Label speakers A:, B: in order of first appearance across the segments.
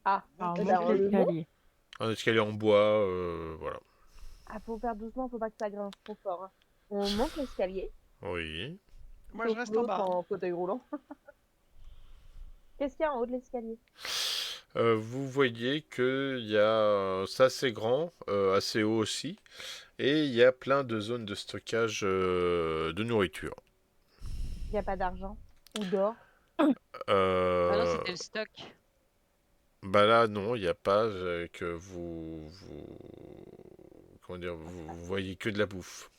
A: Ah,
B: Alors,
A: eh
B: monte
A: ben, on le monte.
B: l'escalier.
C: Un escalier en bois, voilà.
A: Ah, faut faire doucement, faut pas que ça grince trop fort, hein. On monte l'escalier,
C: Oui.
D: Moi, je
A: sauf
D: reste en
A: l'autre
D: bas, hein.
A: en fauteuil roulant. Qu'est-ce qu'il y a en haut de l'escalier?
C: Vous voyez que il y a, c'est assez grand, assez haut aussi, et il y a plein de zones de stockage de nourriture.
A: Il n'y a pas d'argent ou d'or.
E: Ah non,
C: Euh,
E: c'était le stock.
C: Bah là, non, il n'y a pas que comment dire, vous voyez que de la bouffe.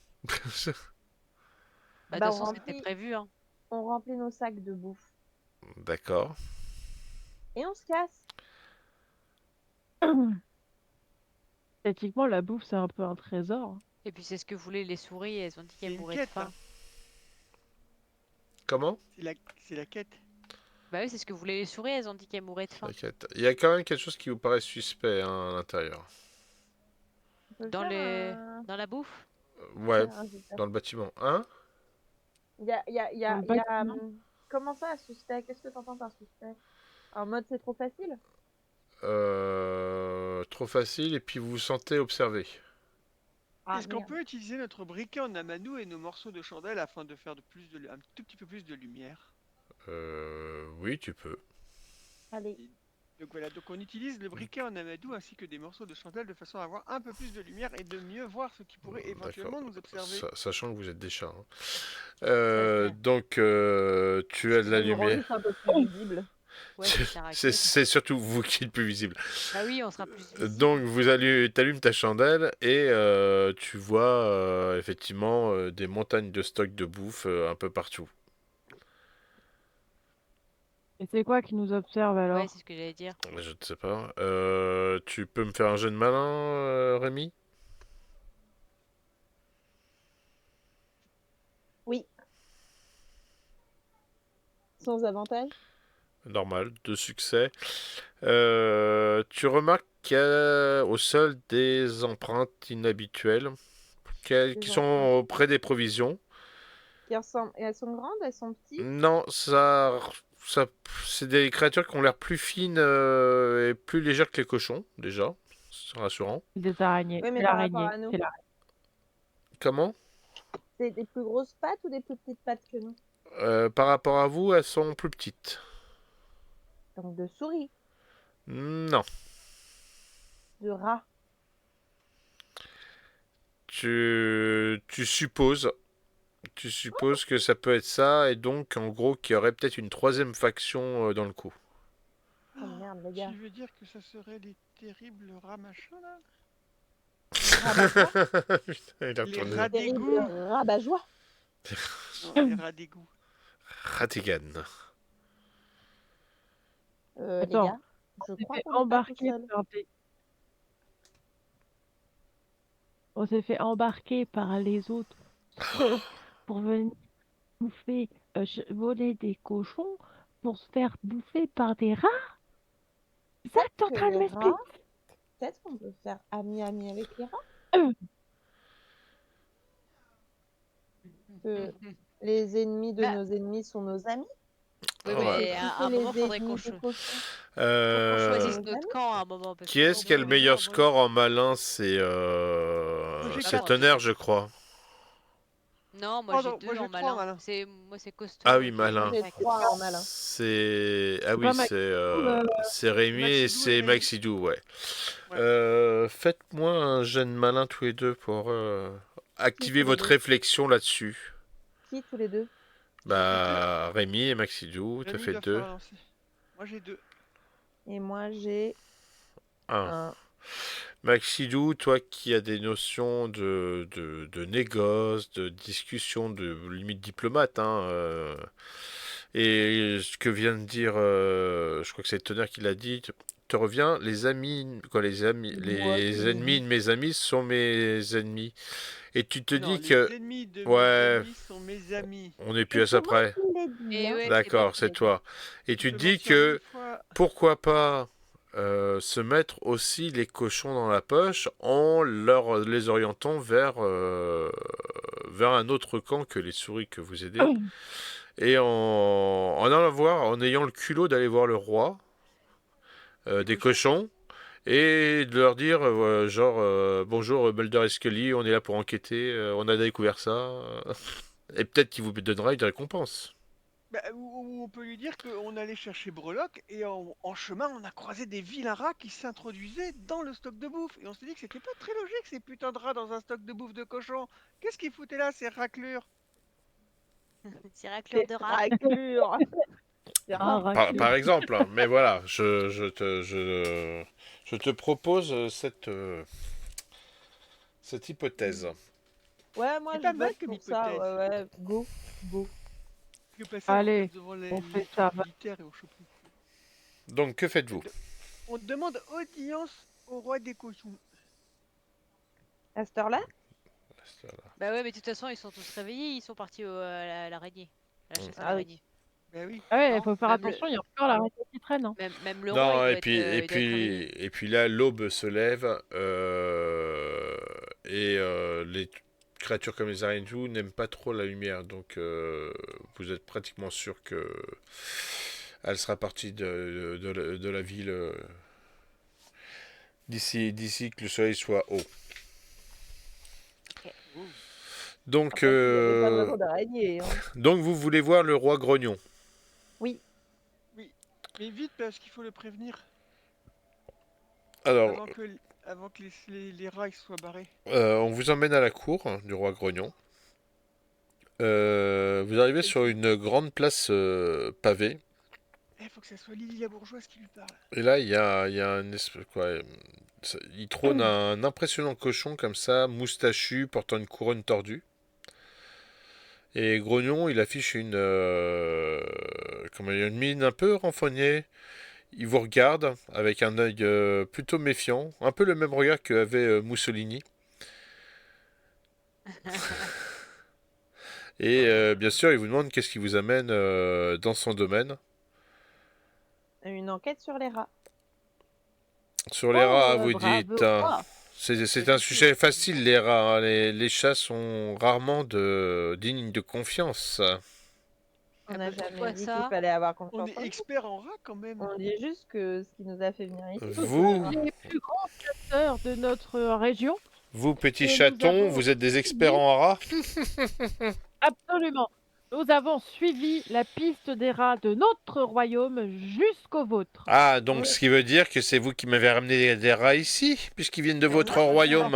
E: Bah, de
A: Bah,
E: toute façon, c'était prévu, hein.
A: on remplit nos sacs de bouffe
C: D'accord.
A: et on se casse.
B: Techniquement, la bouffe, c'est un peu un trésor.
E: Et puis, c'est ce que voulaient les souris, elles ont dit
D: C'est
E: qu'elles
D: une
E: mourraient de
D: quête,
E: faim.
D: hein.
C: Comment?
D: C'est la quête.
E: Bah oui, c'est ce que voulaient les souris, elles ont dit qu'elles mourraient de faim.
C: T'inquiète. Il y a quand même quelque chose qui vous paraît suspect hein, à l'intérieur.
A: On peut
E: Dans
A: faire
E: les...
A: un...
E: Dans la bouffe?
C: Ouais,
A: un jet de-
C: dans le bâtiment. Hein?
A: Il y a, il y a, il y
B: Dans
A: a,
B: le
A: il y a,
B: bâtiment.
A: comment ça, suspect? Qu'est-ce que t'entends par suspect? En mode c'est trop facile?
C: Trop facile et puis vous vous sentez observé.
A: Ah
D: Est-ce qu'on
A: merde.
D: peut utiliser notre briquet en amadou et nos morceaux de chandelle afin de faire un tout petit peu plus de lumière?
C: Oui, tu peux.
A: Allez.
D: Donc voilà, donc on utilise le briquet en amadou ainsi que des morceaux de chandelle de façon à avoir un peu plus de lumière et de mieux voir ce qui pourrait
C: D'accord.
D: éventuellement nous observer.
C: Sachant que vous êtes des chats. Hein.
A: C'est
C: Donc, tu as de la
A: Ça nous rend
C: lumière.
A: juste un peu plus visible.
E: Ouais, c'est caractère.
C: C'est surtout vous qui êtes plus visible.
E: Bah oui, on sera plus visible.
C: Donc, t'allumes ta chandelle et tu vois effectivement des montagnes de stock de bouffe un peu partout.
B: Et c'est quoi qui nous observe
E: Ouais,
B: alors?
E: c'est ce que j'allais dire.
C: Je ne sais pas. Tu peux me faire un jeu de malin, Rémi?
A: Oui. Sans avantage?
C: Normal, 2 succès. Tu remarques qu'il y a au sol des empreintes inhabituelles qui
A: Des empreintes.
C: sont près des provisions.
A: Qui ressemblent. Et elles sont grandes, elles sont petites?
C: Non, ça, c'est des créatures qui ont l'air plus fines et plus légères que les cochons, déjà. C'est rassurant.
B: Des araignées.
A: Oui,
B: C'est
A: mais par rapport
B: l'araignée.
A: à nous.
B: C'est l'araignée.
C: Comment?
A: C'est des plus grosses pattes ou des plus petites pattes que nous?
C: Par rapport à vous, elles sont plus petites.
A: Donc de souris,
C: Non.
A: de rats.
C: Tu supposes. Tu supposes que ça peut être ça, et donc, en gros, qu'il y aurait peut-être une troisième faction dans le coup.
A: Oh merde, les gars.
D: Tu veux dire que ça serait les terribles rats machins là?
A: Rabat-joie?
C: Putain, il a
D: Les
C: retourné.
D: rats
A: Terrible
D: d'égout?
A: rabat-joie.
D: Non, les rats d'égout.
C: Ratigan.
A: Les
B: Attends,
A: gars, je
B: on s'est
A: crois
B: fait
A: qu'on n'est pas tout
B: embarquer
A: seul.
B: par des... On s'est fait embarquer par les autres pour venir bouffer, voler des cochons pour se faire bouffer par des rats. C'est ça que t'es en
A: Que
B: train de
A: les
B: m'expliquer?
A: rats, peut-être qu'on peut faire ami-ami avec les rats.
B: Euh,
A: Que les ennemis de
E: Bah,
A: nos ennemis sont nos amis.
E: oui,
C: Ouais.
E: mais à un
A: Les
E: moment, faudrait
A: ennemis des cochons.
E: qu'on
C: Euh,
E: choisisse
A: Nos
E: notre
A: amis.
E: camp à un moment. Parce
C: Qui
E: que
C: est-ce qui a le
E: sinon,
C: meilleur
E: moi,
C: score en malin? C'est
D: Moi j'ai
E: Bah,
C: c'est
E: moi,
D: 4.
C: Tonnerre, je crois.
E: non, moi j'ai
D: Pardon, moi
E: 2 en
D: j'ai 3
E: malin.
D: malin.
E: Moi c'est costaud.
C: Ah oui,
E: J'ai
A: Moi
C: malin.
A: j'ai
E: 5.
A: 3 en malin.
C: C'est ah
B: c'est
C: oui,
B: pas Maxime,
C: c'est Rémi et
D: Maxidou et
C: c'est
D: Rémi.
C: Maxidou, ouais.
D: Ouais.
C: Faites-moi un jet de malin tous les deux pour activer
A: tous les
C: votre
A: deux?
C: réflexion là-dessus.
A: Qui tous les deux?
D: Qui a fait 2?
C: Bah Rémi et Maxidou, t'as
D: Rémi
C: fait
D: doit faire
C: 2.
D: un lancer. Moi j'ai 2.
A: Et moi j'ai
C: 1.
A: 1.
C: Maxidou, toi qui as des notions de négoce, de discussion, de limite diplomate, hein, et ce que vient de dire, je crois que c'est Tonnerre qui l'a dit, te revient, les amis, quoi,
A: Moi qui
C: les
A: l'ai
C: ennemis
A: dit.
C: de mes amis sont mes ennemis. Et tu te
D: Non,
C: dis
D: les
C: que,
D: ennemis de mes
C: ouais,
D: amis sont mes amis.
C: on n'est plus
A: Et
C: à ça
A: c'est moi
C: près.
A: qui l'ai dit,
E: Et
A: hein.
E: ouais, c'est moi
C: D'accord,
E: qui
C: c'est
E: l'ai dit.
C: toi. Et
D: Tu
C: tu te
D: peux m'en
C: dis
D: dire 1000
C: que
D: fois.
C: pourquoi pas se mettre aussi les cochons dans la poche en les orientant vers un autre camp que les souris que vous aidez. Et en ayant le culot d'aller voir le roi, des cochons et de leur dire bonjour Mulder et Scully, on est là pour enquêter, on a découvert ça et peut-être qu'il vous donnera une récompense.
D: Bah, ou on peut lui dire qu'on allait chercher Breloque et en chemin on a croisé des vilains rats qui s'introduisaient dans le stock de bouffe. Et on s'est dit que c'était pas très logique ces putains de rats dans un stock de bouffe de cochon. Qu'est-ce qu'ils foutaient là ces raclures?
E: C'est raclure de rat.
A: Raclure. C'est
B: Ah,
A: rare.
C: Par exemple, hein, mais voilà, je te propose cette hypothèse.
A: Ouais, moi
D: C'est
A: je
D: pas mal
A: vote
D: comme
A: pour ça.
D: hypothèse.
A: Ouais, ouais, go, go.
D: Que passer
B: Allez,
D: devant
B: on fait ça.
D: trucs militaires et au chopeau.
C: Donc, que faites-vous?
D: On demande audience au roi des cochons.
A: À cette heure-là?
E: Bah ouais, mais de toute façon, ils sont tous réveillés, ils sont partis à l'araignée. À la chasse à
A: Ah oui.
E: l'araignée.
D: Bah oui.
B: Ah ouais, il
E: Non,
B: faut faire
E: même le-
B: attention, il y a encore la raquette qui traîne. Hein.
E: Même le roi,
C: Non,
E: il doit
C: et
E: être,
C: puis,
E: il doit être réveillé.
C: et puis là, l'aube se lève, et les créatures comme les araignées n'aiment pas trop la lumière, donc vous êtes pratiquement sûr que elle sera partie de la ville d'ici que le soleil soit haut. Donc,
A: Après, il n'y avait pas de raison d'araignée. Hein.
C: donc vous voulez voir le roi grognon.
A: Oui.
D: Oui. Mais vite parce qu'il faut le prévenir
C: Alors,
D: avant que les rats ils soient barrés.
C: on vous emmène à la cour du roi grognon. Vous arrivez sur une grande place pavée.
D: Il faut que ça soit Lily la bourgeoise qui lui parle.
C: Et là, il y a un il trône un impressionnant cochon comme ça, moustachu, portant une couronne tordue. Et Grognon, il affiche une mine un peu renfrognée. Il vous regarde avec un œil plutôt méfiant, un peu le même regard qu'avait Mussolini. Et bien sûr, il vous demande qu'est-ce qui vous amène dans son domaine.
A: Une enquête sur les rats.
C: Sur les rats, vous
B: bravo.
C: dites. C'est un sujet facile, les rats. Hein. Les chats sont rarement dignes de confiance.
A: On
E: Ah
A: n'a
E: bah,
A: jamais
E: pourquoi
A: dit
E: ça
A: qu'il fallait avoir
D: On
A: confiance
D: est
A: en nous.
D: expert en rats quand même.
A: On dit juste que ce qui nous a fait venir ici.
C: Vous,
B: Les plus grands chasseurs de notre région.
C: vous petits
B: Et nous
C: chatons,
B: avons
C: vous êtes des experts en rats?
B: Absolument. Nous avons suivi la piste des rats de notre royaume jusqu'au vôtre.
C: Ah, donc ce qui veut dire que c'est vous qui m'avez ramené des rats ici, puisqu'ils viennent de votre royaume.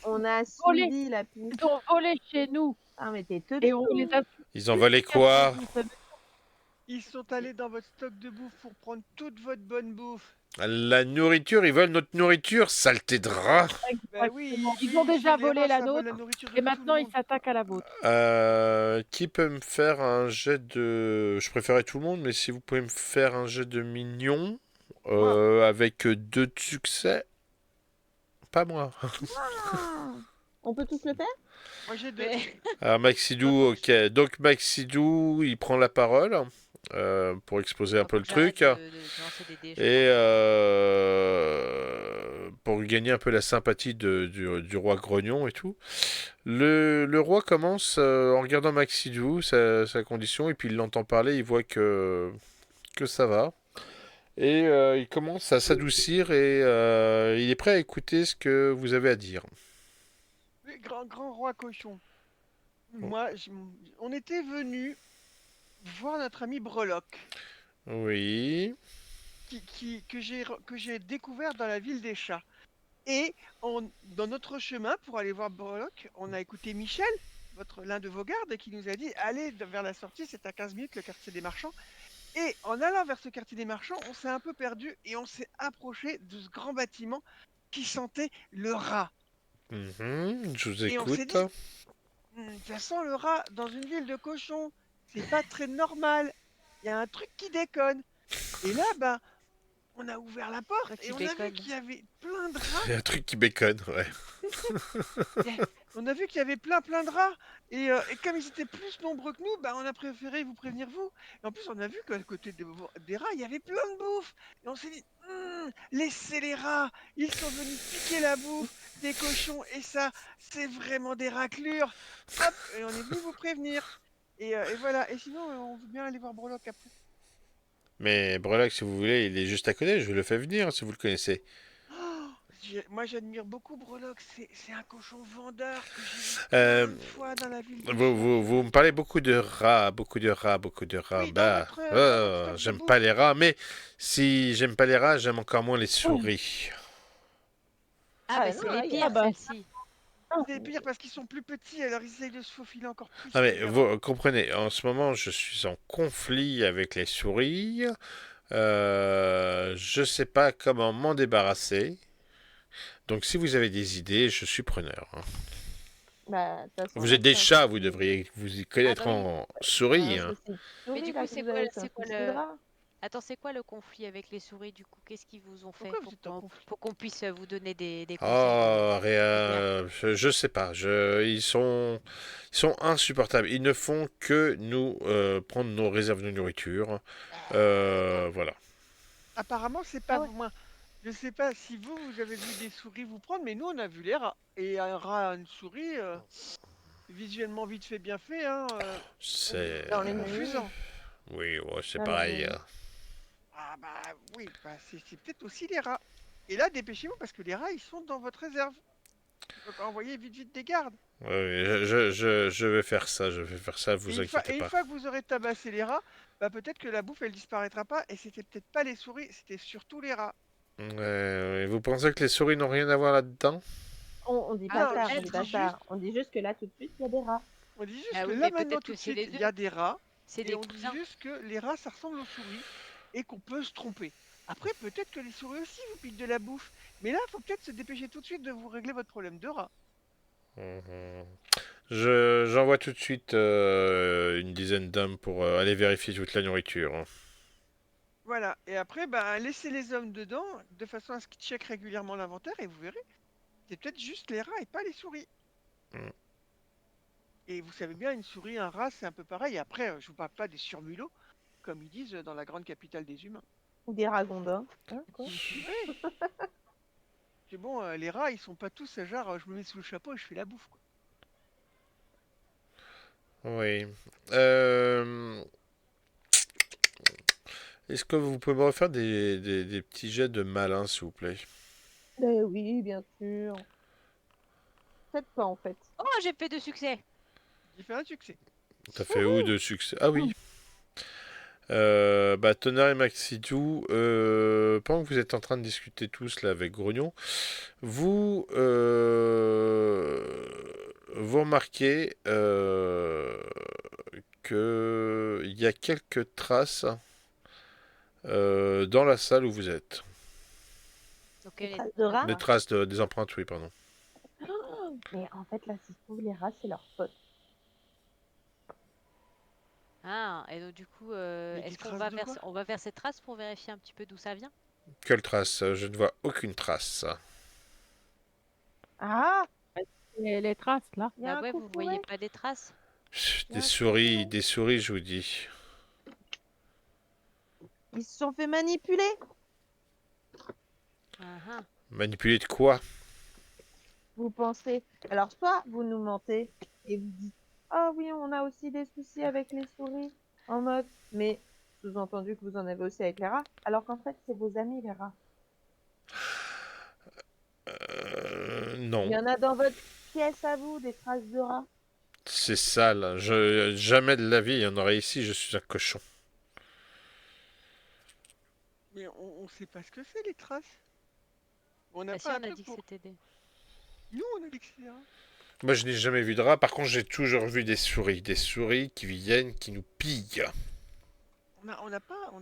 A: On a
B: Volé.
A: suivi la piste.
B: Ils ont volé chez nous
A: Ah, mais t'es
B: et on les a
C: Ils ont volé quoi?
D: Ils sont allés dans votre stock de bouffe pour prendre toute votre bonne bouffe.
C: La nourriture, ils veulent notre nourriture, saleté de rats.
D: Bah oui,
B: Ils ont déjà
D: les
B: volé
D: rats,
B: la
D: ça vole
B: nôtre,
D: nourriture de
B: et
D: tout
B: maintenant
D: le
B: ils
D: monde.
B: s'attaquent à la vôtre.
C: Qui peut me faire un jet de... Je préférais tout le monde, mais si vous pouvez me faire un jet de mignon, avec 2 de succès. Pas moi.
A: On peut tous le faire?
D: Moi j'ai deux.
E: Mais-
C: Alors Maxidou, ok. Donc Maxidou, il prend la parole pour exposer un peu le truc.
E: de lancer des dés, je
C: Et
E: crois.
C: pour gagner un peu la sympathie du roi Grognon et tout. Le roi commence en regardant Maxidou, sa condition, et puis il l'entend parler, il voit que ça va. Et il commence à s'adoucir et il est prêt à écouter ce que vous avez à dire.
D: Le grand roi cochon. Moi, on était venu voir notre ami Breloque,
C: Oui.
D: que j'ai découvert dans la ville des chats. Et dans notre chemin pour aller voir Breloque, on a écouté Michel, l'un de vos gardes, qui nous a dit allez vers la sortie, c'est à 15 minutes le quartier des marchands. Et en allant vers ce quartier des marchands, on s'est un peu perdu et on s'est approché de ce grand bâtiment qui sentait le rat.
C: Je vous
D: Et on s'est
C: écoute.
D: dit, ça sent le rat dans une ville de cochons, c'est pas très normal. Il y a un truc qui déconne. Et là, ben, on a ouvert la porte
E: Truc qui
D: et on a vu
E: déconne.
D: qu'il y avait plein de rats.
C: Il y a un truc qui béconne, ouais.
D: On a vu qu'il y avait plein de rats. Et comme ils étaient plus nombreux que nous, ben, on a préféré vous prévenir vous. Et en plus, on a vu qu'à côté des rats, il y avait plein de bouffe. Et on s'est dit, laissez les rats. Ils sont venus piquer la bouffe des cochons. Et ça, c'est vraiment des raclures. Hop, et on est venu vous prévenir. Et voilà. Et sinon, on veut bien aller voir Breloque après.
C: Mais Breloque, si vous voulez, il est juste à côté. Je vous le fais venir si vous le connaissez.
D: Oh, moi, j'admire beaucoup Breloque. C'est un cochon vendeur que j'ai vu
C: Euh,
D: plein de fois dans la ville des
C: vous,
D: chats.
C: vous me parlez beaucoup de rats, beaucoup de rats, beaucoup de rats.
D: Oui,
C: Bah,
D: dans votre stock de
C: j'aime pas
D: bouffe.
C: les rats, mais si j'aime pas les rats, j'aime encore moins les souris.
E: Ah,
A: Ah
E: bah
A: non,
E: c'est
A: là,
E: les
A: il y a-
B: Ah
E: pires,
B: bah,
E: celles-ci.
D: C'est pire parce qu'ils sont plus petits, alors ils essayent de se faufiler encore plus
C: Ah
D: que
C: mais
D: les rats.
C: vous comprenez, en ce moment, je suis en conflit avec les souris. Je sais pas comment m'en débarrasser. Donc, si vous avez des idées, je suis preneur, hein.
A: Bah, de toute façon,
C: Vous
A: là,
C: êtes des
A: c'est un
C: chats, vous
A: souci.
C: devriez vous y
E: Ah
C: connaître
E: bah oui.
C: en souris,
A: Un
C: hein.
A: souci de
E: Mais
A: souris,
E: du
A: là,
E: coup,
A: que vous avez, c'est un
E: c'est quoi
A: souci de rat.
E: Attends, c'est quoi le conflit avec les souris du coup? Qu'est-ce qu'ils vous ont fait
D: Pourquoi vous êtes en conflit?
E: pour qu'on puisse vous donner des conseils
C: Oh,
E: clairs?
C: je sais pas. Ils sont insupportables. Ils ne font que nous prendre nos réserves de nourriture. Voilà.
D: Apparemment, c'est
E: Ah
D: pas
E: ouais.
D: moins. Je sais pas si vous avez vu des souris vous prendre, mais nous, on a vu les rats. Et un rat, une souris, visuellement vite fait, bien fait, hein,
C: C'est,
A: Dans les
D: confusant.
C: oui, ouais, c'est
A: Non,
C: pareil.
A: mais
D: Ah bah oui, bah c'est peut-être aussi les rats. Et là, dépêchez-vous parce que les rats, ils sont dans votre réserve. Donc envoyez vite des gardes.
C: Ouais, je vais faire ça. Je vais faire ça. Vous inquiétez
D: Et une
C: pas.
D: fois que vous aurez tabassé les rats, bah peut-être que la bouffe, elle disparaîtra pas. Et c'était peut-être pas les souris, c'était surtout les rats.
C: Vous pensez que les souris n'ont rien à voir là-dedans?
A: on dit
E: Ah,
A: pas
D: Non,
A: ça, on
D: je
A: dit
E: peut-être,
A: pas
E: hein.
D: dis juste,
A: ça. On dit juste que là, tout de suite, il y a des rats.
D: on dit juste
E: Ah
D: que
E: oui,
D: là
E: mais
D: maintenant,
E: peut-être
D: tout
E: que
D: de
E: c'est
D: suite,
E: les
D: il
E: deux.
D: y a des rats.
E: C'est
D: Et
E: des
D: on dit
E: cousins.
D: juste que les rats, ça ressemble aux souris. Et qu'on peut se tromper. Après, peut-être que les souris aussi vous piquent de la bouffe. Mais là, faut peut-être se dépêcher tout de suite de vous régler votre problème de rats.
C: Mhm. J'envoie tout de suite une dizaine d'hommes pour aller vérifier toute la nourriture, hein.
D: Voilà. Et après, bah, laissez les hommes dedans de façon à ce qu'ils checkent régulièrement l'inventaire et vous verrez. C'est peut-être juste les rats et pas les souris.
C: Mm.
D: Et vous savez bien, une souris, un rat, c'est un peu pareil. Après, je vous parle pas des surmulots, comme ils disent dans la grande capitale des humains.
A: Ou des ragondins. Hein, quoi.
D: Oui. C'est bon, les rats, ils sont pas tous genre, je me mets sous le chapeau et je fais la bouffe, quoi.
C: Oui. Est-ce que vous pouvez me refaire des petits jets de malin, s'il vous plaît?
A: Ben oui, bien sûr. Faites pas, en fait.
E: Oh, j'ai fait de succès.
D: J'ai fait un succès.
C: T'as fait où de succès? Ah oui. Bah, Tonnerre et Maxidou, pendant que vous êtes en train de discuter tous là avec Grognon, vous remarquez que il y a quelques traces dans la salle où vous êtes.
E: Donc,
A: Des
E: elle est-
A: traces de rats.
C: Des traces des empreintes, oui, pardon.
A: Mais en fait, là, si se trouve, les rats, c'est leurs potes.
E: Ah, et donc du coup,
D: Mais des
E: est-ce qu'on
D: traces
E: va
D: de
E: vers,
D: quoi?
E: on va vers cette trace pour vérifier un petit peu d'où ça vient?
C: Quelle trace? Je ne vois aucune trace.
A: Ah,
B: les traces là.
A: il y a
E: Bah
A: un
E: ouais,
A: coup
E: vous voyez
A: fourré.
E: pas des traces?
A: Il y a un coup fourré.
C: Des souris, je vous dis.
A: Ils se sont fait manipuler.
E: Ah, ah.
C: Manipuler de quoi?
A: Vous pensez. Alors, soit vous nous mentez et vous dites, ah oui, on a aussi des soucis avec les souris. En mode, mais sous-entendu que vous en avez aussi avec les rats. Alors qu'en fait, c'est vos amis, les rats. Il
C: Non.
A: y en a dans votre pièce à vous, des traces de rats.
C: C'est sale. Jamais de la vie, il y en aurait ici, je suis un cochon.
D: Mais on sait pas ce que c'est, les traces. On n'a
E: Bah si,
D: pas
E: on
D: un
E: a
D: truc
E: dit que
D: pour...
E: c'était des...
D: Nous, on a dit que c'était un...
C: Moi, je n'ai jamais vu de rat. Par contre, j'ai toujours vu des souris. Des souris qui viennent, qui nous pillent.
D: On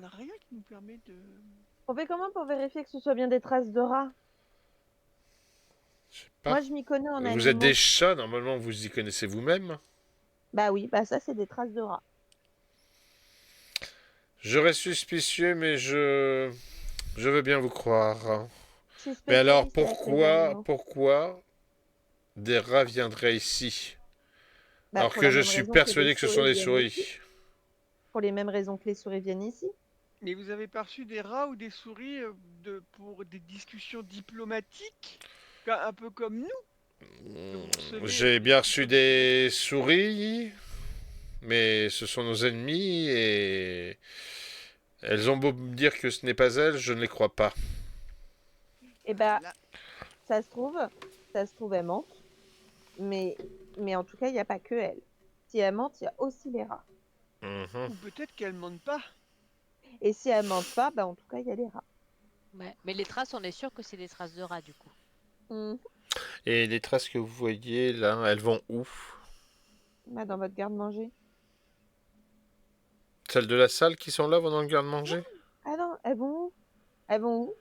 D: a rien qui nous permet de...
A: On fait comment pour vérifier que ce soit bien des traces de rats?
C: Je sais pas.
A: Moi, je m'y connais en
C: Vous êtes
A: animaux.
C: des chats, normalement, vous y connaissez vous-même.
A: Bah oui, bah ça, c'est des traces de rats.
C: Je reste suspicieux, mais je veux bien vous croire.
A: Je suis
C: Mais alors,
A: spécialiste avec les animaux.
C: pourquoi des rats viendraient ici?
A: Bah,
C: Alors
A: pour
C: que
A: la
C: je
A: même
C: suis
A: raison que
C: persuadé
A: les
C: que ce sont des
A: viennent ici.
C: souris.
A: Pour les mêmes raisons que les souris viennent ici.
D: Mais vous avez pas reçu des rats ou des souris pour des discussions diplomatiques? Un peu comme nous? Vous recevez
C: J'ai
D: des
C: bien
D: discussions
C: reçu des souris, mais ce sont nos ennemis Elles ont beau me dire que ce n'est pas elles, je ne les crois pas.
A: Eh ben,
D: Là,
A: ça se trouve, elles mentent. Mais en tout cas, il n'y a pas que elles. Si elles mentent, il y a aussi les rats.
C: Mhm.
D: ou peut-être qu'elles mentent pas.
A: Et si elles mentent pas, bah, en tout cas, il y a les rats.
E: Ouais. Mais les traces, on est sûr que c'est des traces de rats du coup.
A: Hmm.
C: Et les traces que vous voyez là, elles vont où?
A: Bah, dans votre garde-manger.
C: Celles de la salle qui sont là vont dans le garde-manger?
A: Ah non, elles vont où? Elles vont où?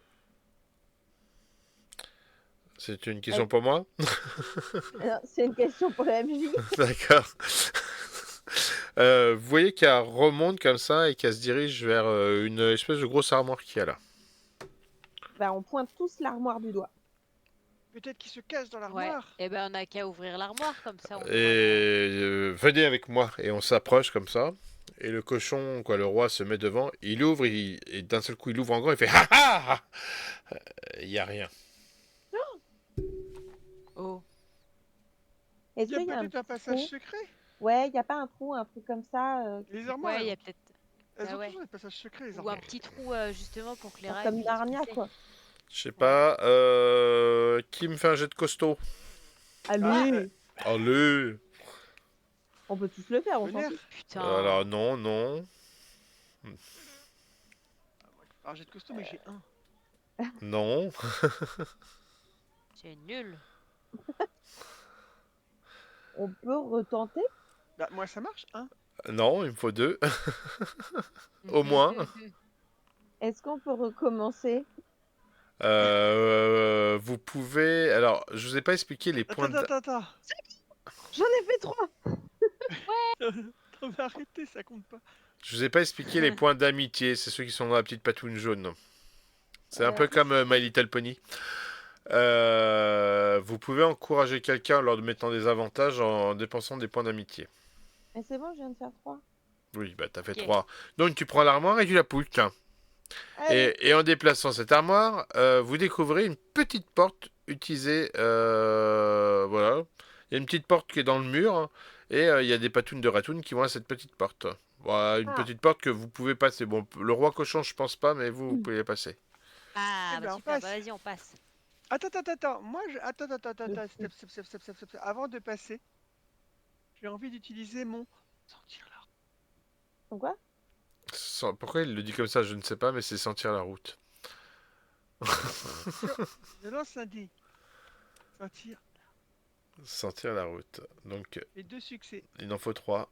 C: C'est une question
A: Elles-
C: pour moi?
A: Non, c'est une question pour la MJ.
C: D'accord. Vous voyez qu'elle remonte comme ça et qu'elle se dirige vers une espèce de grosse armoire qu'il y a là.
A: Bah, on pointe tous l'armoire du doigt.
D: Peut-être qu'ils se cachent dans
E: Ouais.
D: l'armoire.
E: Et ben on a qu'à ouvrir l'armoire comme ça. On pourra
C: Et venez avec moi. Et on s'approche comme ça. Et le cochon, quoi, le roi se met devant. Il ouvre, et d'un seul coup, il ouvre en grand. Il fait ha ha ha. Il n'y a rien.
E: Oh.
A: Est-ce
D: Il y a
A: qu'il y a un
D: peut-être un
A: petit
D: passage
A: trou?
D: secret.
A: Ouais, il n'y a pas un trou, un truc comme ça,
D: Les armoires,
E: Ouais, il y a
D: elles,
E: peut-être.
D: elles
E: Bah
D: ont
E: ouais.
D: toujours des passages secrets, les
E: Ou un
D: armoires.
E: petit trou justement pour que les
A: genre
E: rats
A: comme
E: puissent
A: Narnia,
E: passer.
A: quoi.
C: Je sais pas. Qui me fait un jet de costaud?
D: Ah,
A: Allez,
C: Allez.
A: on peut tous le faire, on s'en
D: tonnerre.
A: fiche.
E: Putain.
C: Alors non, non,
D: Alors j'ai de costaud, mais j'ai un.
C: non.
E: C'est nul.
A: On peut retenter?
D: Bah, moi ça marche, hein.
C: Non, il me faut 2. Au moins.
A: Est-ce qu'on peut recommencer?
C: Vous pouvez. Alors, je vous ai pas expliqué les points.
D: Attends.
A: J'en ai fait 3!
D: Non, mais arrêtez, ça compte pas.
C: Je vous ai pas expliqué les points d'amitié. C'est ceux qui sont dans la petite patoune jaune. C'est un peu comme My Little Pony. Vous pouvez encourager quelqu'un en leur mettant des avantages en dépensant des points d'amitié.
A: Mais c'est bon, je viens de faire 3.
C: Oui, bah t'as fait
E: Ok.
C: 3. Donc tu prends l'armoire et tu la poules. Tiens.
A: Allez,
C: Et en déplaçant cette armoire, vous découvrez une petite porte utilisée. Voilà. Il y a une petite porte qui est dans le mur. Hein, et il y a des patounes de ratounes qui vont à cette petite porte. Voilà, une
A: Ah.
C: petite porte que vous pouvez passer. Bon, le roi cochon, je pense pas, mais vous pouvez y passer.
E: Ah
D: Eh
E: bah
D: ben, on
E: super.
D: passe.
E: Bah vas-y on passe.
D: Attends. Moi, attends. Step. Avant de passer, j'ai envie d'utiliser mon sentir la route.
A: donc quoi?
C: Pourquoi il le dit comme ça, je ne sais pas, mais c'est sentir la route.
D: Je lance un dé. Sentir.
C: Sentir la route. Donc,
D: Et 2 succès.
C: il en faut 3.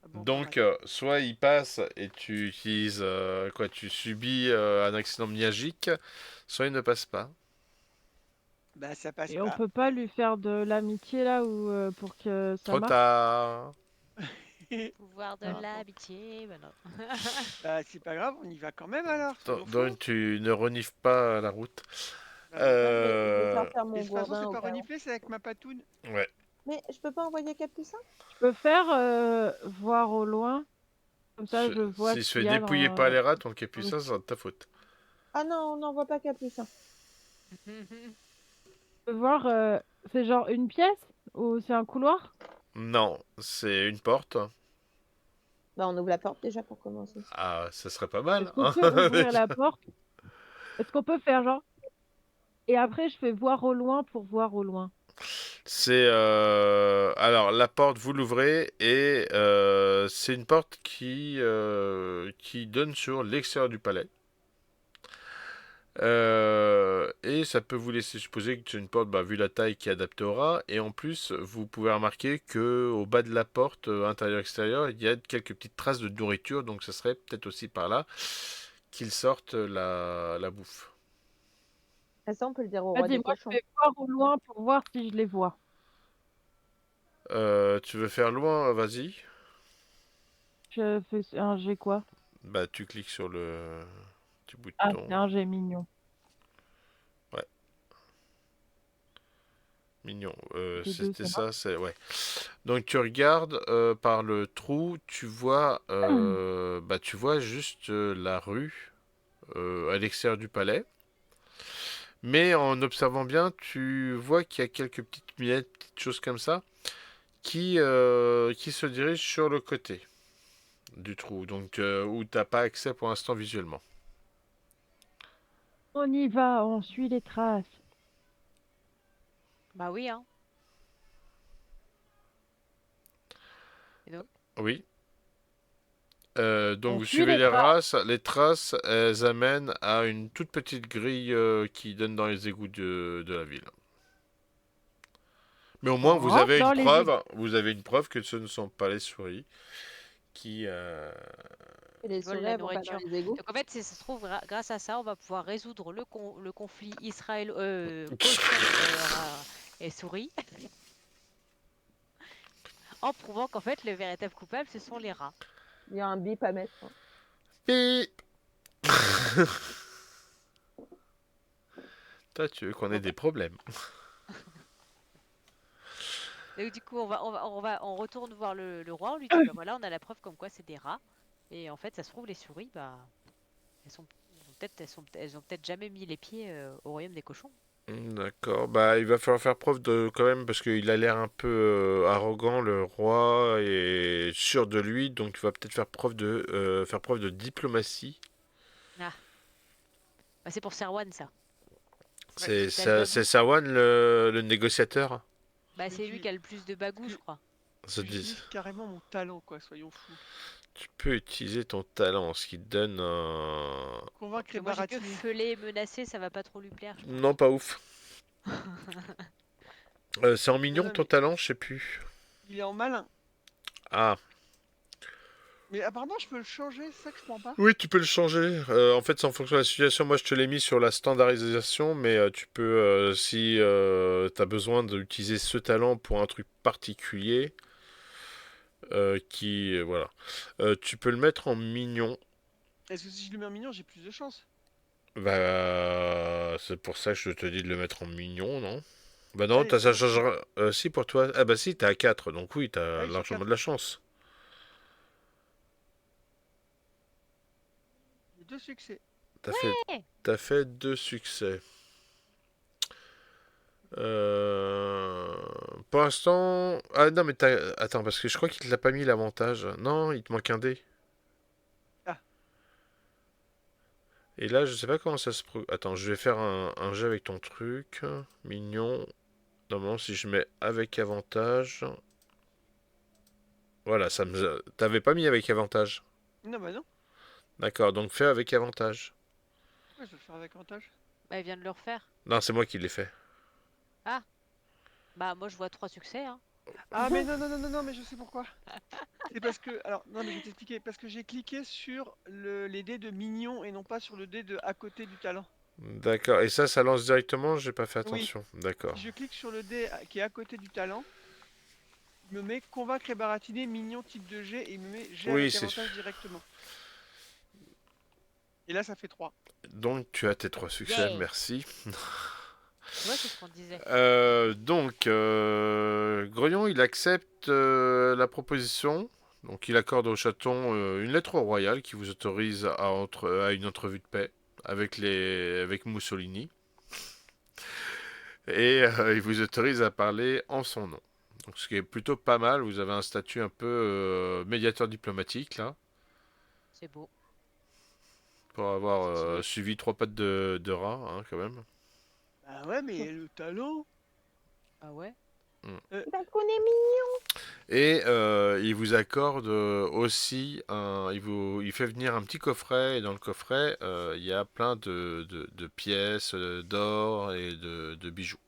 D: Ah bon,
C: Donc,
D: pareil.
C: soit il passe et tu utilises quoi, tu subis un accident myalgique, soit il ne passe pas.
D: Bah ça passe
B: Et on
D: pas.
B: peut pas lui faire de l'amitié là ou pour que ça
C: Trop
B: marche?
C: tard.
E: Pouvoir de
B: Ah.
E: l'amitié. Bah non.
D: Bah c'est pas grave, on y va quand même alors. soyons fous.
C: Donc, tu ne renifles pas la route.
D: Bah,
A: Je vais
C: Euh,
A: sortir
D: Et
A: mon
D: de toute façon,
A: gourdin
D: c'est
A: au
D: pas
A: cas où.
D: reniflé, c'est avec ma patoune.
C: Ouais.
A: Mais je peux pas envoyer Capucin?
B: Je peux faire voir au loin, comme ça je vois
C: S'il
B: ce
C: se
B: qu'il
C: fait
B: y a
C: dépouiller par les
B: dans...
C: rats, ton capucin, c'est de ta faute.
A: Ah non, on n'envoie pas Capucin.
B: Je peux voir, c'est genre une pièce ou c'est un couloir?
C: Non, c'est une porte.
A: Bah, on ouvre la porte déjà pour commencer.
C: Ah, ça serait pas mal.
B: Est-ce qu'on peut ouvrir la porte? Est-ce qu'on peut faire genre... Et après je fais voir au loin pour voir au loin.
C: C'est alors la porte, vous l'ouvrez et c'est une porte qui donne sur l'extérieur du palais. Et ça peut vous laisser supposer que c'est une porte, bah, vu la taille qui est adaptée au rat. Et en plus, vous pouvez remarquer que au bas de la porte, intérieur-extérieur, il y a quelques petites traces de nourriture. Donc, ça serait peut-être aussi par là qu'ils sortent la bouffe.
A: Et ça, on peut le dire au roi
B: Vas-y,
A: des
B: moi je
A: cochons.
B: fais voir au loin pour voir si je les vois.
C: Tu veux faire loin, vas-y.
B: Je fais un G quoi?
C: Bah, tu cliques sur le petit
B: Ah,
C: bouton.
B: c'est un G mignon.
C: Mignon.
B: J'ai deux,
C: C'était
B: ça
C: ça, c'est ouais. Donc tu regardes par le trou, tu vois juste la rue à l'extérieur du palais. Mais en observant bien, tu vois qu'il y a quelques petites miettes, petites choses comme ça, qui se dirigent sur le côté. du trou, donc où t'as pas accès pour l'instant visuellement.
B: On y va, on suit les traces.
E: Bah oui, hein. Et donc,
C: Oui. Donc
B: On
C: vous
B: suit
C: suivez
B: les
C: les
B: traces.
C: races. Les traces, elles amènent à une toute petite grille qui donne dans les égouts de la ville. Mais au moins
B: On rentre dans les égouts.
C: vous avez une preuve que ce ne sont pas les souris qui.
A: Et les
E: ils volent
A: souris,
E: la
A: elles vont pas dans
E: nourriture.
A: les égouts.
E: Donc en fait, ça se trouve, grâce à ça, on va pouvoir résoudre le conflit Israël cochon et souris en prouvant qu'en fait, le véritable coupable, ce sont les rats.
A: Il y a un bip à mettre, hein.
C: Bip. Toi, tu veux qu'on ait
E: Donc,
C: des problèmes.
E: donc, du coup, on retourne voir le roi. On lui dit, bah voilà, on a la preuve comme quoi c'est des rats. Et en fait, ça se trouve, les souris, bah, elles ont peut-être jamais mis les pieds au royaume des cochons.
C: D'accord, bah il va falloir faire preuve de quand même parce qu'il a l'air un peu arrogant le roi et sûr de lui, donc il va peut-être faire preuve de diplomatie.
E: Ah, bah, c'est pour Serwan, ça.
C: C'est
E: T'as le
C: c'est
E: bagou.
C: Sawan le négociateur.
E: Bah,
D: Mais
E: c'est lui qui a le plus de bagou, je crois.
C: Se dit.
D: J'utilise carrément mon talent, quoi, soyons fous.
C: Tu peux utiliser ton talent, ce qui te donne un.
D: Convaincre
E: Parce
D: et
E: que moi, j'ai que
D: baratiner.
E: feuler et menacer, ça va pas trop lui plaire, je pense.
C: Non, pas ouf. C'est en
D: Non,
C: mignon
D: non,
C: ton
D: mais
C: talent, je sais plus.
D: il est en malin.
C: Ah,
D: Mais apparemment, je peux le changer, c'est ça que je comprends pas.
C: oui, tu peux le changer. En fait, c'est en fonction de la situation. Moi, je te l'ai mis sur la standardisation, mais tu peux, si tu as besoin d'utiliser ce talent pour un truc particulier, voilà. Tu peux le mettre en mignon.
D: Est-ce que si je le mets en mignon, j'ai plus de chance?
C: Bah, c'est pour ça que je te dis de le mettre en mignon, non? Bah non,
D: Allez, c'est
C: ça
D: bon.
C: changera. Si, pour toi. Ah bah si, t'es à 4, donc oui,
D: Ah
C: t'as
D: oui, j'ai
C: largement
D: 4.
C: de la chance.
D: J'ai 2 succès.
C: T'as fait,
E: Eh,
C: t'as fait 2 succès. Euh, Pour l'instant. Ah non, mais t'as. Attends, parce que je crois qu'il te l'a pas mis l'avantage. Non, il te manque un dé.
D: Ah,
C: Et là, je sais pas comment ça se. Attends, je vais faire un jeu avec ton truc. Mignon. Normalement, si je mets avec avantage. Voilà, ça me. T'avais pas mis avec avantage.
D: non, bah non.
C: D'accord, donc fais avec avantage.
D: Pourquoi je vais le faire avec avantage?
E: bah, il vient de le refaire.
C: Non, c'est moi qui l'ai fait.
E: Ah, bah, moi, je vois 3 succès, hein.
D: Ah, mais non, non, non, non, non, mais je sais pourquoi. C'est parce que. Alors, non, mais je vais t'expliquer. Parce que j'ai cliqué sur les dés de mignon et non pas sur le dé de à côté du talent.
C: D'accord, et ça lance directement, j'ai pas fait
D: Oui.
C: attention. D'accord.
D: Si je clique sur le dé qui est à côté du talent, il me met convaincre et baratiner mignon type de G et il me met G
C: Oui,
D: avec
C: c'est.
D: avantage directement. Et là, ça fait 3.
C: Donc tu as tes 3 succès,
E: Yeah.
C: merci.
E: Tu vois, c'est ce qu'on disait.
C: Donc, Grognon, il accepte la proposition. Donc, il accorde au chaton une lettre royale qui vous autorise à une entrevue de paix avec Mussolini. Et il vous autorise à parler en son nom. Donc, ce qui est plutôt pas mal. Vous avez un statut un peu médiateur diplomatique, là,
E: C'est beau.
C: pour avoir
D: Stylé.
C: suivi 3 pattes de rat, hein, quand même.
D: Ah ouais, mais le talent.
E: Ah ouais.
A: Parce qu'on est mis.
C: Et il vous accorde aussi il fait venir un petit coffret et dans le coffret il y a plein de pièces d'or et de bijoux.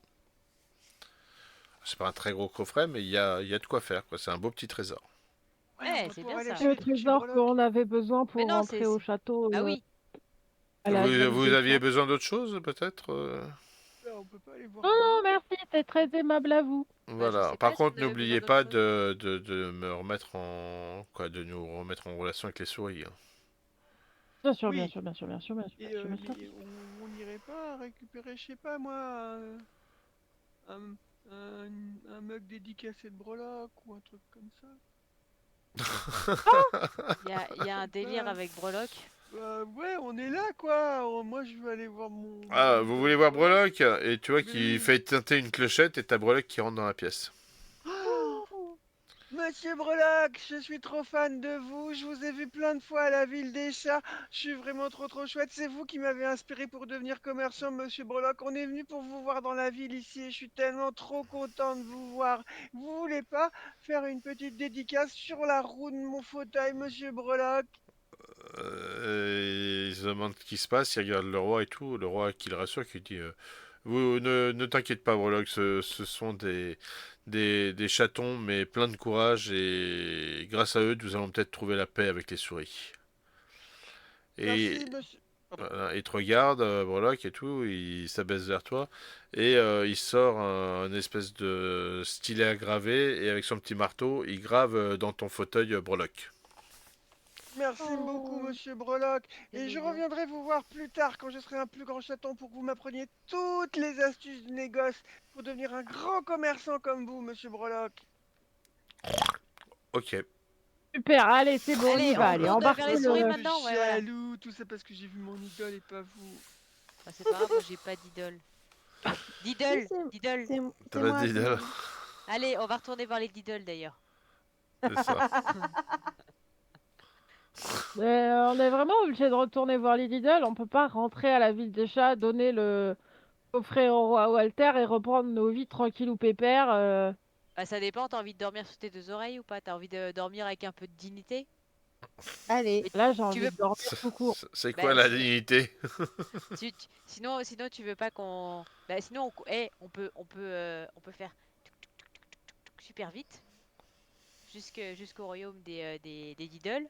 C: C'est pas un très gros coffret mais il y a de quoi faire quoi. C'est un beau petit trésor.
D: Ouais,
E: Eh,
D: on va
E: c'est
D: pouvoir
E: bien
D: aller
E: ça.
D: acheter
B: Le
D: des petits
B: trésor
D: breloques.
B: qu'on avait besoin
E: Mais
B: pour
E: non,
B: rentrer au château
E: bah oui.
B: à la ville
C: Vous
B: des
C: aviez
B: chats.
C: besoin d'autre chose peut-être
D: Là, on peut pas aller voir
B: Non, non,
D: Broloque.
B: merci, c'est très aimable à vous.
E: Bah, je
C: Voilà.
E: sais
C: Par
E: pas si
C: contre
E: on avait besoin
C: n'oubliez
E: d'autre
C: pas
E: chose.
C: de me remettre de nous remettre en relation avec les souris, hein.
B: Bien sûr, bien
D: Oui,
B: sûr, bien sûr, bien sûr, bien sûr,
D: et
B: bien sûr, bien sûr.
D: on n'irait pas récupérer, je sais pas moi, un, un mug dédicacé de Broloque ou un truc comme ça.
E: Il y a un délire
D: Bah,
E: avec Breloque.
D: bah ouais, on est là quoi. Moi, je veux aller voir
C: Ah,
D: mon
C: vous
D: pote
C: voulez voir
D: Broloque.
C: Breloque et tu vois
D: Mais
C: qu'il
D: oui.
C: fait teinter une clochette et t'as Breloque qui rentre dans la pièce.
D: Oh, Monsieur Breloque, je suis trop fan de vous. Je vous ai vu plein de fois à la ville des chats. Je suis vraiment trop chouette. C'est vous qui m'avez inspiré pour devenir commerçant, monsieur Breloque. On est venu pour vous voir dans la ville ici et je suis tellement trop content de vous voir. Vous voulez pas faire une petite dédicace sur la roue de mon fauteuil, monsieur Breloque?
C: Il se demande ce qui se passe, il regarde le roi et tout. Le roi qui le rassure, qui dit vous ne t'inquiète pas, Breloque, ce sont des chatons, mais pleins de courage, et grâce à eux, nous allons peut-être trouver la paix avec les souris. Et
D: Merci, monsieur. Pardon.
C: voilà, il te regarde, Breloque et tout, il s'abaisse vers toi, et il sort un espèce de stylet à graver, et avec son petit marteau, il grave dans ton fauteuil, Breloque.
D: Merci beaucoup,
A: Oh,
D: monsieur Breloque.
E: C'est
D: Et je
E: mignon.
D: reviendrai vous voir plus tard quand je serai un plus grand chaton pour que vous m'appreniez toutes les astuces du négoce pour devenir un grand commerçant comme vous, monsieur Breloque.
C: Ok.
B: Super, allez, c'est bon, on y
E: Allez,
B: va.
E: on
B: Allez,
E: retourne vers
B: embarquez
E: les souris
B: le...
E: maintenant. Ouais, voilà.
D: Jaloux, tout ça parce que j'ai vu mon idole et pas vous.
E: Bah, c'est pas grave, moi j'ai pas d'idole.
A: si,
E: Diddle, Diddle.
A: c'est
C: T'as
A: c'est
C: pas
A: moi,
C: dit
A: c'est
C: d'elle.
A: moi.
E: Allez, on va retourner voir les Diddle d'ailleurs.
C: C'est ça.
B: On est vraiment obligé de retourner voir les Lidl. On peut pas rentrer à la ville des chats, donner le coffret au roi Walter et reprendre nos vies tranquilles ou pépères.
E: Bah, ça dépend, t'as envie de dormir sous tes deux oreilles ou pas? T'as envie de dormir avec un peu de dignité?
A: Allez,
E: Mais
B: Là, j'ai
E: tu
B: envie
E: veux.
B: de dormir tout court.
C: C'est quoi
E: Bah,
C: la dignité?
E: sinon, tu veux pas qu'on. Bah, sinon, on peut faire super vite jusqu'au royaume des Diddle.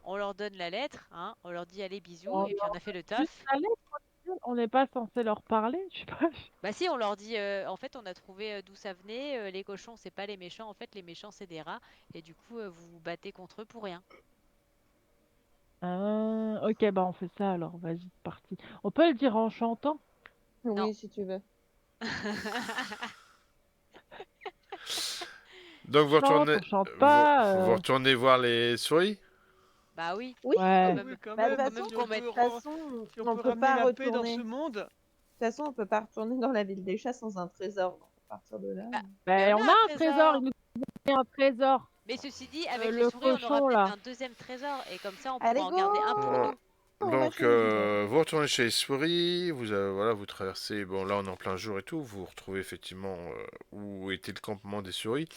E: On leur donne la lettre, hein, on leur dit allez bisous,
B: On
E: et puis on a fait le
B: juste
E: taf.
B: aller, tranquille. On n'est pas censé leur parler, je sais pas.
E: Bah si, on leur dit, en fait, on a trouvé d'où ça venait, les cochons, c'est pas les méchants, en fait, les méchants, c'est des rats, et du coup, vous vous battez contre eux pour rien.
B: Ok, bah on fait ça alors. Vas-y, c'est parti. On peut le dire en chantant.
E: Non.
A: oui, si tu veux.
C: Donc vous
B: Non,
C: retournez,
B: on chante pas.
C: vous retournez voir les souris?
E: Bah oui,
A: Oui,
E: quand
B: Ouais.
E: même,
D: Oui, quand
A: bah, de toute
D: même,
E: quand même
A: façon,
D: si
E: qu'on
D: on peut,
E: mette.
D: si on
A: on
D: peut
A: peut
D: ramener
A: pas
D: la paix dans
A: retourner.
D: ce
A: De
D: monde.
A: toute façon, on peut pas retourner dans la ville des chats sans un trésor. Donc, à partir de là.
E: Bah, mais
B: Ben,
E: on
B: on
E: a
B: a
E: un
B: un trésor.
E: trésor.
B: Il nous a un trésor.
E: Mais ceci dit, avec les
B: Le
E: souris, on aura
B: cochon
E: peut-être
B: là.
E: un deuxième trésor, et comme ça, on pourra
A: Allez,
E: en
A: go!
E: garder un pour
C: Ouais.
E: nous.
A: On va
C: Donc
A: chez les Lidl.
C: vous retournez chez les souris, voilà, vous traversez, bon là on est en plein jour et tout, vous retrouvez effectivement où était le campement des souris.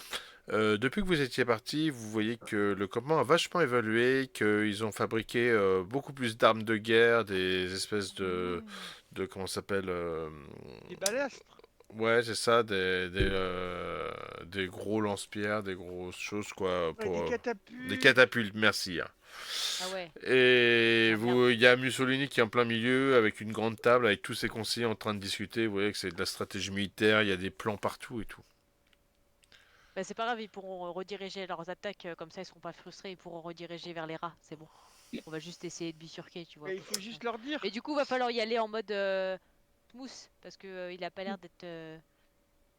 C: Depuis que vous étiez parti, vous voyez que le campement a vachement évolué, qu'ils ont fabriqué beaucoup plus d'armes de guerre, des espèces de comment ça s'appelle
D: Des balastres.
C: ouais, c'est ça, des gros lance-pierres, des grosses choses quoi
D: Ouais,
C: pour
D: des
C: des
D: catapultes.
C: catapultes, merci, hein.
E: Ah ouais.
C: Et
E: Ah merde.
C: il y a Mussolini qui est en plein milieu avec une grande table avec tous ses conseillers en train de discuter. Vous voyez que c'est de la stratégie militaire, il y a des plans partout et tout.
E: Bah, c'est pas grave, ils pourront rediriger leurs attaques, comme ça, ils seront pas frustrés, ils pourront rediriger vers les rats, c'est bon. On va juste essayer de bifurquer, tu vois.
D: Mais il faut juste leur dire.
E: Et du coup, va falloir y aller en mode smooth, parce que il a pas l'air d'être.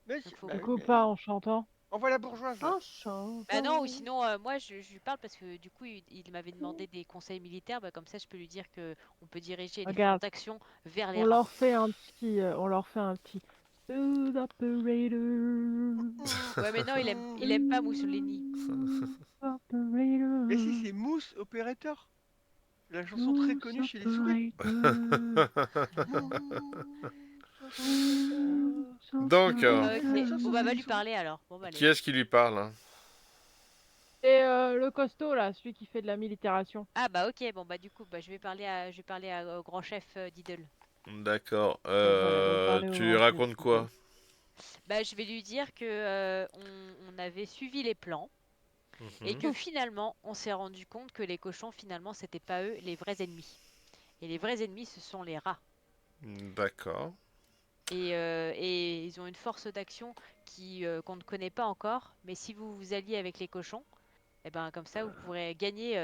D: Mais,
E: Donc faut.
D: bah
B: Du
D: oui,
B: coup,
D: mais
B: pas en chantant.
D: envoie la bourgeoise là.
A: En chantant.
E: Bah non, ou sinon, moi je lui parle parce que du coup, il m'avait demandé des conseils militaires, bah, comme ça, je peux lui dire que on peut diriger les
B: Regarde,
E: forces d'action vers les
B: on
E: rats.
B: leur fait un petit, Smooth operator.
E: Ouais, mais non, il aime pas Mussolini.
B: Operator.
D: Mais si, c'est Mousse Operator. La chanson très
B: Smooth
D: connue chez les souris.
B: operator.
C: Donc,
E: Ok, bon bah va lui parler alors. Bon bah
C: qui
E: allez.
C: est-ce qui lui parle, hein?
B: Et le costaud là, celui qui fait de la militation.
E: Ah bah ok, bon bah du coup, bah je vais parler au grand chef Diddle.
C: D'accord.
B: Voilà, va parler au
C: Tu lui
B: grand chef.
C: racontes quoi?
E: Bah je vais lui dire que on avait suivi les plans et
C: Mhm.
E: que finalement on s'est rendu compte que les cochons finalement c'était pas eux les vrais ennemis. Et les vrais ennemis ce sont les rats.
C: D'accord.
E: Et ils ont une force d'action qu'on ne connaît pas encore, mais si vous vous alliez avec les cochons, et ben comme ça vous pourrez gagner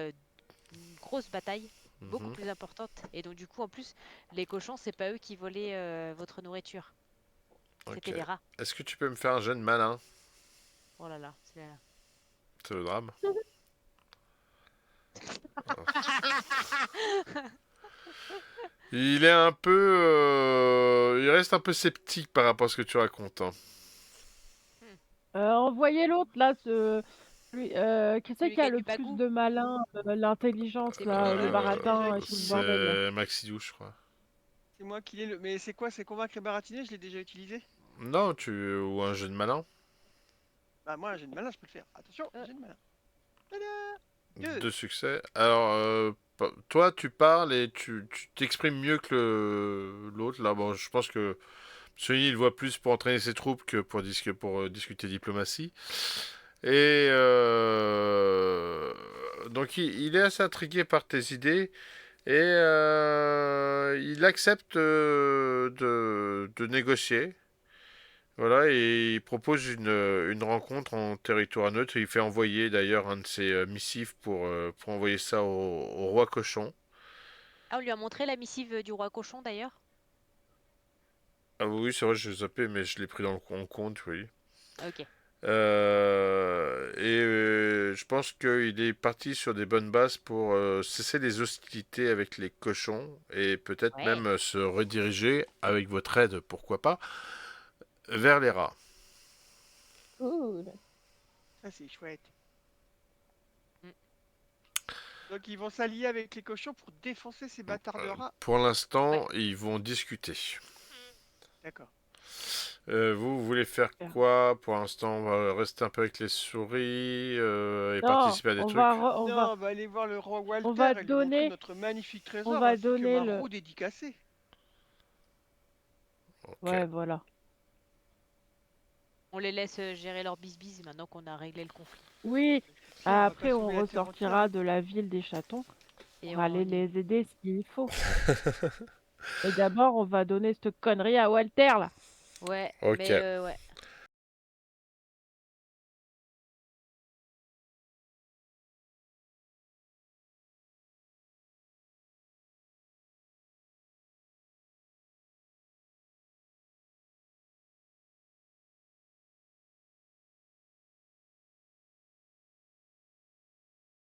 E: une grosse bataille, beaucoup
C: Mhm.
E: plus importante. Et donc du coup en plus les cochons c'est pas eux qui volaient votre nourriture, c'était
C: Ok.
E: les rats.
C: Est-ce que tu peux me faire un jeu de malin?
E: Oh là là, c'est là.
C: C'est le drame. Il est un peu... il reste un peu sceptique par rapport à ce que tu racontes, hein.
B: Envoyez l'autre là, Qui c'est
E: Celui
B: qui a
E: qui a
B: le
E: du
B: plus
E: bagou.
B: de malin, l'intelligence,
E: C'est
B: là, le
E: Michel.
B: baratin et tout le bordel?
C: C'est Maxidou, je crois.
D: C'est moi qui l'ai le. Mais c'est quoi? C'est convaincre et baratiner? Je l'ai déjà utilisé.
C: Non, ou un jeu de malin.
D: Bah, moi, j'ai de malin, je peux le faire. Attention, j'ai de malin. Tada. Deux.
C: 2 succès. Alors, toi, tu parles et tu t'exprimes mieux que l'autre. Là, bon, je pense que celui il voit plus pour entraîner ses troupes que pour discuter diplomatie. Et donc, il est assez intrigué par tes idées et il accepte de négocier. Voilà, et il propose une rencontre en territoire neutre. Il fait envoyer d'ailleurs un de ses missifs pour envoyer ça au roi cochon.
E: Ah, on lui a montré la missive du roi cochon d'ailleurs.
C: Ah oui, c'est vrai, je l'ai zappé, mais je l'ai pris en compte, oui.
E: Ok.
C: Je pense qu'il est parti sur des bonnes bases pour cesser les hostilités avec les cochons et peut-être
E: Ouais.
C: même se rediriger, avec votre aide, pourquoi pas, vers les rats.
A: Cool.
D: Ça, c'est chouette.
E: Mm.
D: Donc, ils vont s'allier avec les cochons pour défoncer ces bâtards de rats.
C: Pour l'instant,
E: Ouais.
C: ils vont discuter.
D: D'accord.
C: Vous voulez faire
B: Super.
C: quoi pour l'instant? On va rester un peu avec les souris et
B: Non,
C: participer à des
B: on
C: trucs.
B: va,
D: Non, on va aller voir le roi
B: on va
D: Walter et lui montrer
B: donner,
D: notre magnifique
B: on
D: trésor
B: va
D: ainsi que
B: donner
D: ma
B: le,
D: roue dédicacée.
C: Ok.
B: ouais, voilà.
E: On les laisse gérer leur bisbise maintenant qu'on a réglé le conflit.
B: Oui,
D: On va pas
B: après on
D: sauver la terre entière,
B: ressortira
D: hein.
B: de la ville des chatons
E: Et
B: pour aller
E: on...
B: les aider s'il faut. Mais d'abord, on va donner cette connerie à Walter là.
E: Ouais,
C: Ok.
E: mais ouais.